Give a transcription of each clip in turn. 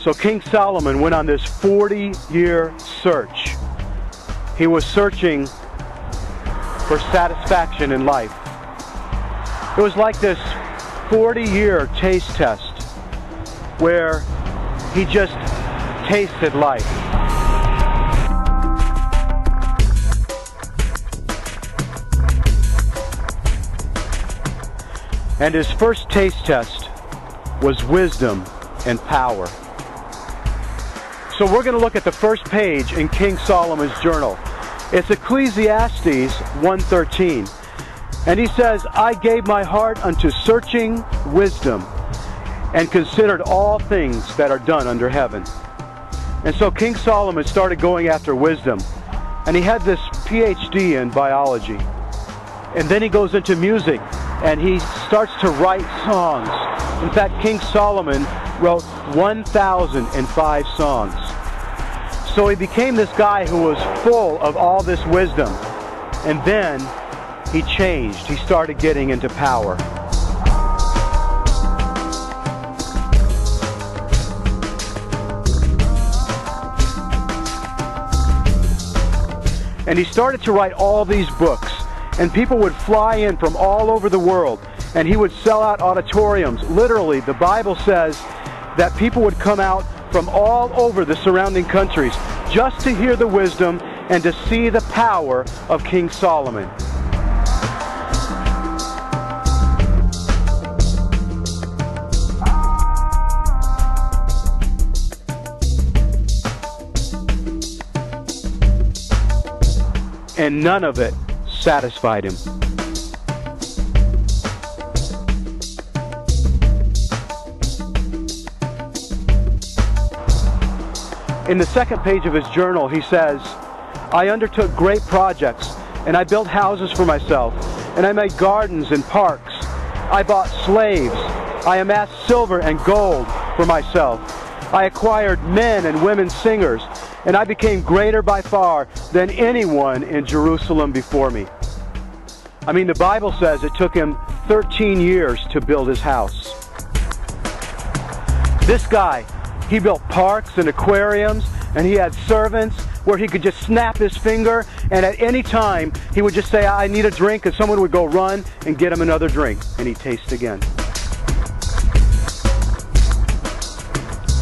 So King Solomon went on this 40-year search. He was searching for satisfaction in life. It was like this 40-year taste test where he just tasted life. And his first taste test was wisdom and power. So we're going to look at the first page in King Solomon's journal. It's Ecclesiastes 1:13. And he says, I gave my heart unto searching wisdom, and considered all things that are done under heaven. And so King Solomon started going after wisdom. And he had this PhD in biology. And then he goes into music, and he starts to write songs. In fact, King Solomon wrote 1,005 songs. So he became this guy who was full of all this wisdom. And then he changed. He started getting into power. And he started to write all these books. And people would fly in from all over the world. And he would sell out auditoriums. Literally, the Bible says that people would come out from all over the surrounding countries just to hear the wisdom and to see the power of King Solomon. And none of it satisfied him. In the second page of his journal, he says, I undertook great projects, and I built houses for myself, and I made gardens and parks. I bought slaves. I amassed silver and gold for myself. I acquired men and women singers, and I became greater by far than anyone in Jerusalem before me. I mean, the Bible says it took him 13 years to build his house. This guy, he built parks and aquariums, and he had servants where he could just snap his finger, and at any time he would just say, I need a drink, and someone would go run and get him another drink, and he'd taste again.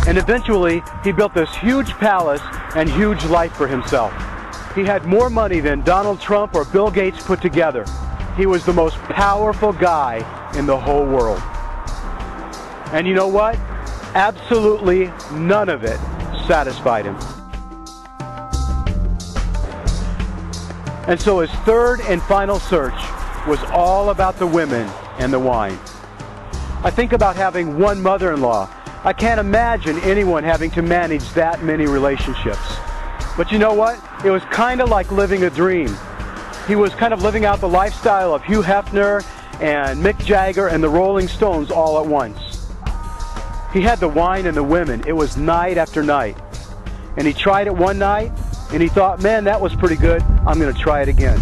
And eventually he built this huge palace and huge life for himself. He had more money than Donald Trump or Bill Gates put together. He was the most powerful guy in the whole world. And you know what? Absolutely none of it satisfied him. And so his third and final search was all about the women and the wine. I think about having one mother-in-law. I can't imagine anyone having to manage that many relationships. But you know what? It was kind of like living a dream. He was kind of living out the lifestyle of Hugh Hefner and Mick Jagger and the Rolling Stones all at once. He had the wine and the women. It was night after night. And he tried it one night, and he thought, man, that was pretty good. I'm going to try it again.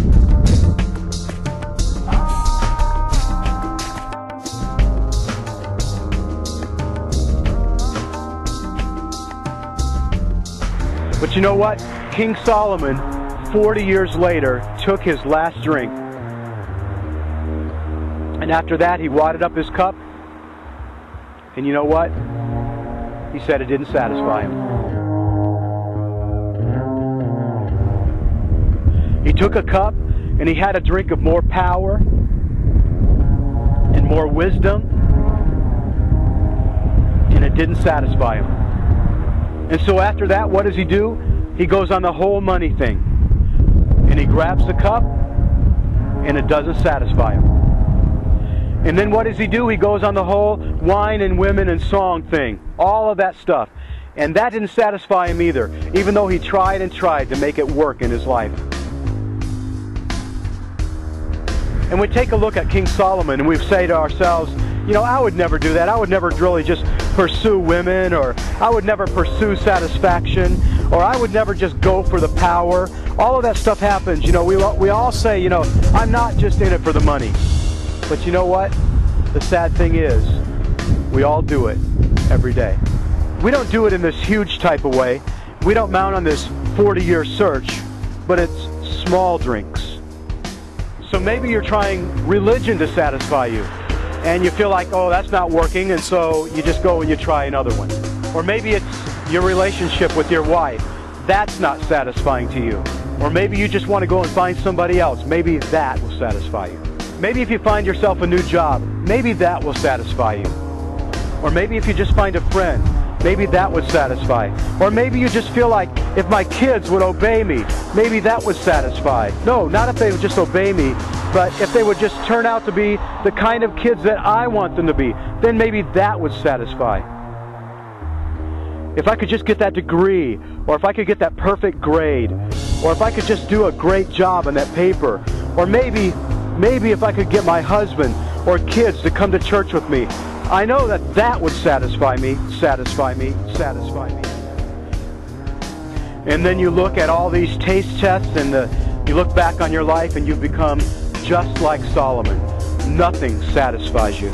But you know what? King Solomon, 40 years later, took his last drink. And after that, he wadded up his cup. And you know what? He said it didn't satisfy him. He took a cup and he had a drink of more power and more wisdom, and it didn't satisfy him. And so after that, what does he do? He goes on the whole money thing. And he grabs the cup, and it doesn't satisfy him. And then what does he do? He goes on the whole wine and women and song thing. All of that stuff. And that didn't satisfy him either, even though he tried and tried to make it work in his life. And we take a look at King Solomon and we say to ourselves, you know, I would never do that. I would never really just pursue women, or I would never pursue satisfaction, or I would never just go for the power. All of that stuff happens. You know, we all say, you know, I'm not just in it for the money. But you know what? The sad thing is, we all do it every day. We don't do it in this huge type of way. We don't mount on this 40-year search, but it's small drinks. So maybe you're trying religion to satisfy you, and you feel like, oh, that's not working, and so you just go and you try another one. Or maybe it's your relationship with your wife. That's not satisfying to you. Or maybe you just want to go and find somebody else. Maybe that will satisfy you. Maybe if you find yourself a new job, maybe that will satisfy you. Or maybe if you just find a friend, maybe that would satisfy. Or maybe you just feel like, if my kids would obey me, maybe that would satisfy. No, not if they would just obey me, but if they would just turn out to be the kind of kids that I want them to be, then maybe that would satisfy. If I could just get that degree, or if I could get that perfect grade, or if I could just do a great job on that paper, or maybe if I could get my husband or kids to come to church with me, I know that that would satisfy me, satisfy me, satisfy me. And then you look at all these taste tests, and you look back on your life, and you've become just like Solomon. Nothing satisfies you.